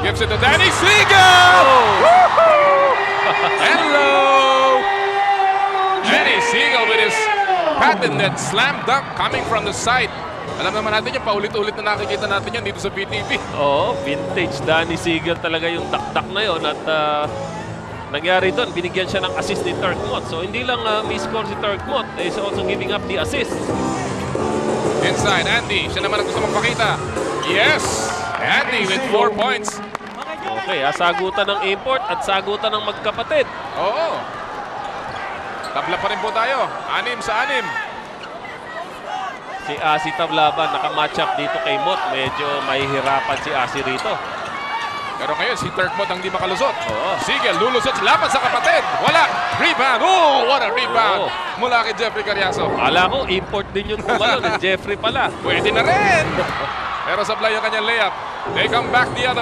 Gives it to Danny Siegel! Hello! Danny Siegel with his patented slam dunk coming from the side. Alam naman natin yung paulit-ulit na nakikita natin yan dito sa BTV. Oo, vintage Danny Siegel talaga yung dakdak na yon at nangyari doon, binigyan siya ng assist ni Turk Mott. So hindi lang may-score si Turk Mott, is also giving up the assist. Inside, Andy. Siya naman ang gusto magpakita. Yes! Andy with 4 points. Okay, sagutan ng import at sagutan ng magkapatid. Oo. Tabla pa rin po tayo. 6 sa 6. Si Asi Tablaban nakamatch up dito kay Mott. Medyo mahihirapan si Asi rito. Pero ngayon, si Turk Mott ang di makalusot. Oo. Siegel, lulusot, laban sa kapatid. Wala. Rebound. Oh, what a rebound. Oo. Mula kay Jeffrey Carriazo. Ala ko, import din yung tumalon. Jeffrey pala. Pwede na rin. Pero sablay ang kanyang layup. They come back the other